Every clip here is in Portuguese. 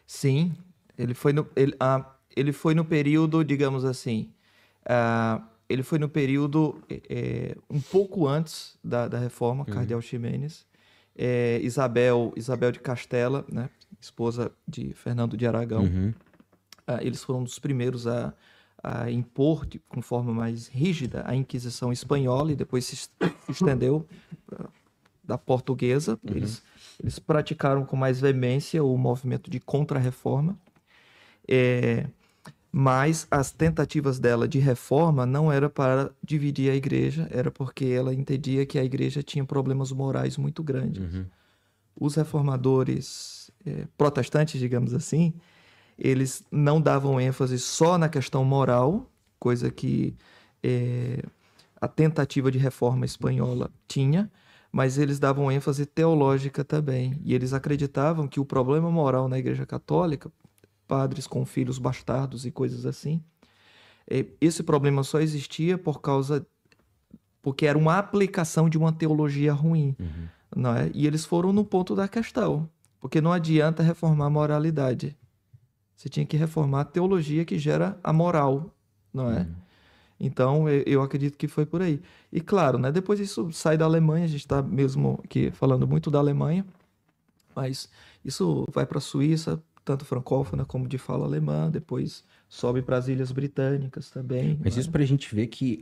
Sim, ele foi no período, digamos assim, ele foi no período um pouco antes da reforma, Uhum, Cardeal Ximenes. Isabel de Castela, né, esposa de Fernando de Aragão, uhum, eles foram um dos primeiros a impor com forma mais rígida a Inquisição espanhola e depois se estendeu da portuguesa. uhum, Eles praticaram com mais veemência o movimento de contra-reforma, é, mas as tentativas dela de reforma não era para dividir a igreja, era porque ela entendia que a igreja tinha problemas morais muito grandes. uhum, Os reformadores protestantes, digamos assim, eles não davam ênfase só na questão moral, coisa que eh, a tentativa de reforma espanhola tinha, mas eles davam ênfase teológica também. E eles acreditavam que o problema moral na Igreja Católica, padres com filhos bastardos e coisas assim, esse problema só existia porque era uma aplicação de uma teologia ruim, uhum. não é? E eles foram no ponto da questão, porque não adianta reformar a moralidade. Você tinha que reformar a teologia que gera a moral, não é? Uhum. Então, eu acredito que foi por aí. E claro, né, depois isso sai da Alemanha, a gente está mesmo aqui falando muito da Alemanha, mas isso vai para a Suíça, tanto francófona como de fala alemã, depois sobe para as Ilhas Britânicas também, Mas não isso é? para a gente ver que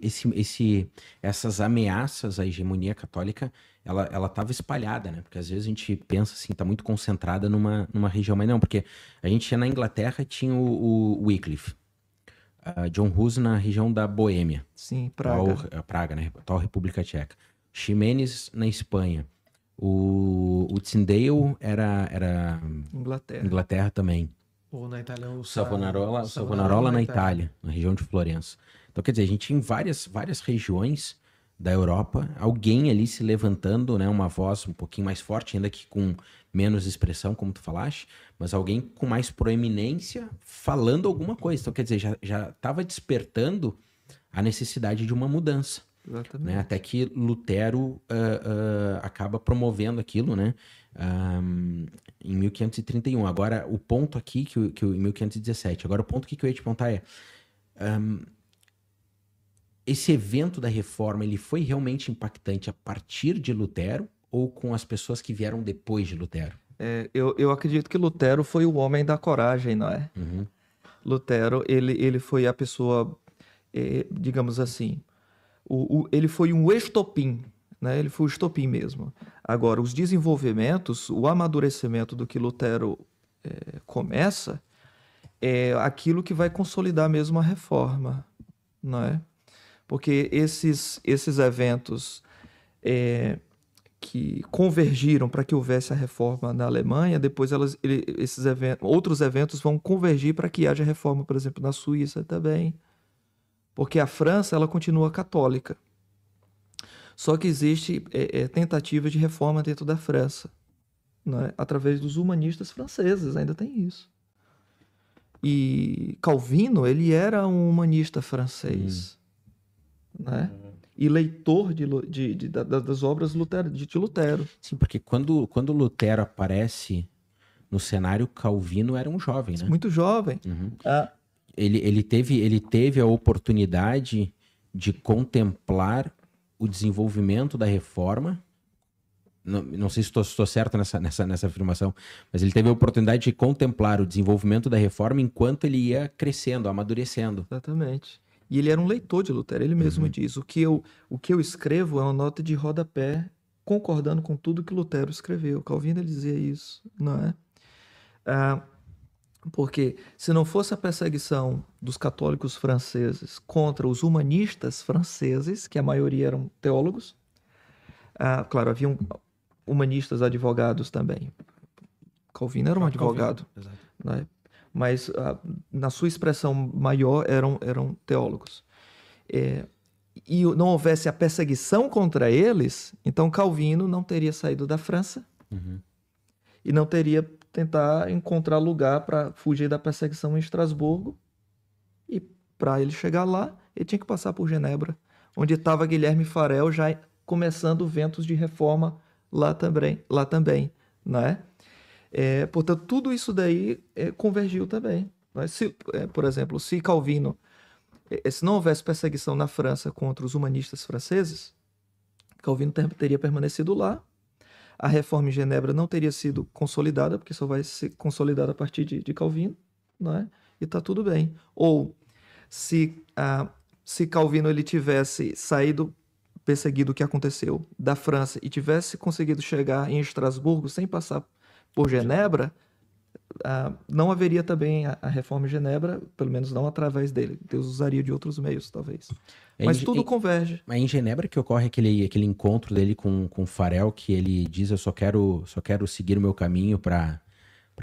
essas ameaças à hegemonia católica, ela estava espalhada, né? Porque às vezes a gente pensa assim, tá muito concentrada numa região, mas não, porque a gente tinha na Inglaterra, tinha o Wycliffe, John Hus na região da Boêmia, Sim, atual, Praga, Praga, né? Atual República Tcheca. Ximenes na Espanha. O Tyndale era Inglaterra. Inglaterra também. Ou na Itália, O Savonarola Savonarola na na Itália. Itália, na região de Florença. Então, quer dizer, a gente tinha em várias regiões da Europa, alguém ali se levantando, né, uma voz um pouquinho mais forte, ainda que com menos expressão, como tu falaste, mas alguém com mais proeminência falando alguma coisa. Então, quer dizer, já estava despertando a necessidade de uma mudança, né? Até Exatamente. que Lutero acaba promovendo aquilo, né? Em 1531. Agora, o ponto aqui, em 1517, agora o ponto aqui que eu ia te perguntar é, esse evento da reforma, ele foi realmente impactante a partir de Lutero ou com as pessoas que vieram depois de Lutero? Eu acredito que Lutero foi o homem da coragem, não é? Uhum, Lutero, ele foi a pessoa, digamos assim, ele foi um estopim, né? Ele foi o estopim mesmo. Agora, os desenvolvimentos, o amadurecimento do que Lutero começa é aquilo que vai consolidar mesmo a reforma, não é? Porque esses eventos que convergiram para que houvesse a reforma na Alemanha, depois outros eventos vão convergir para que haja reforma, por exemplo, na Suíça também, porque a França ela continua católica. Só que existe tentativa de reforma dentro da França, né? Através dos humanistas franceses, ainda tem isso. E Calvino, ele era um humanista uhum. francês, né? E leitor das obras de Lutero. Sim, porque quando Lutero aparece no cenário, Calvino era um jovem, né? Muito jovem. Uhum. Ah, Ele teve a oportunidade de contemplar o desenvolvimento da reforma. Não sei se estou certo nessa afirmação, mas ele teve a oportunidade de contemplar o desenvolvimento da reforma enquanto ele ia crescendo, amadurecendo. exatamente. E ele era um leitor de Lutero. Ele mesmo Uhum, diz: o que eu escrevo é uma nota de rodapé concordando com tudo que Lutero escreveu. Calvino ele dizia isso, não é? Ah, porque se não fosse a perseguição dos católicos franceses contra os humanistas franceses, que a maioria eram teólogos, claro, haviam humanistas advogados também. Calvino era um Calvino, advogado, exato. né? Mas na sua expressão maior eram teólogos. E não houvesse a perseguição contra eles, então Calvino não teria saído da França uhum, e não teria tentar encontrar lugar para fugir da perseguição em Estrasburgo. E para ele chegar lá, ele tinha que passar por Genebra, onde estava Guilherme Farel já começando ventos de reforma lá também, né? Portanto, tudo isso daí convergiu também. Né? Por exemplo, se Calvino, se não houvesse perseguição na França contra os humanistas franceses, Calvino teria permanecido lá, a reforma em Genebra não teria sido consolidada, porque só vai ser consolidada a partir de Calvino, né? E está tudo bem. Ou se Calvino ele tivesse saído perseguido o que aconteceu da França e tivesse conseguido chegar em Estrasburgo sem passar por Genebra, não haveria também a reforma em Genebra, pelo menos não através dele. Deus usaria de outros meios, talvez. Mas tudo converge. Mas em Genebra que ocorre aquele encontro dele com Farel, que ele diz, eu só quero seguir o meu caminho para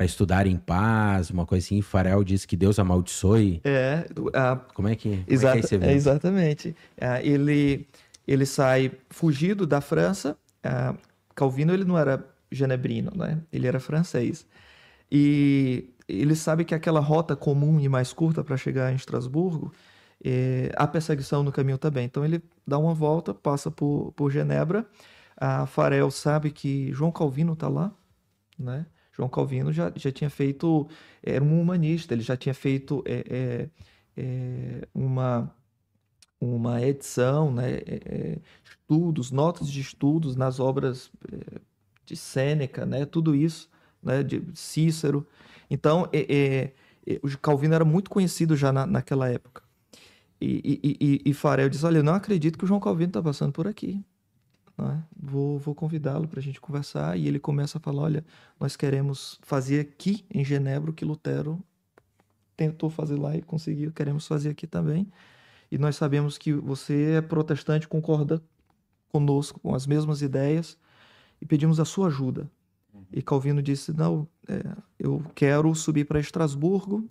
estudar em paz, uma coisa assim. Farel diz que Deus amaldiçoe. Como é que é esse evento? Exatamente. Ele sai fugido da França. Calvino ele não era genebrino, né? Ele era francês. E ele sabe que aquela rota comum e mais curta para chegar em Estrasburgo, há perseguição no caminho também. Então ele dá uma volta, passa por Genebra. Farel sabe que João Calvino está lá, né? João Calvino já tinha feito, era um humanista, ele já tinha feito uma edição, né? Notas de estudos nas obras de Sêneca, né? Tudo isso, né? De Cícero. Então, o Calvino era muito conhecido já naquela época. E Farel diz, olha, eu não acredito que o João Calvino está passando por aqui. Né? Vou convidá-lo para a gente conversar. E ele começa a falar, olha, nós queremos fazer aqui em Genebra o que Lutero tentou fazer lá e conseguiu, queremos fazer aqui também. E nós sabemos que você é protestante, concorda conosco, com as mesmas ideias, e pedimos a sua ajuda. E Calvino disse, não, eu quero subir para Estrasburgo,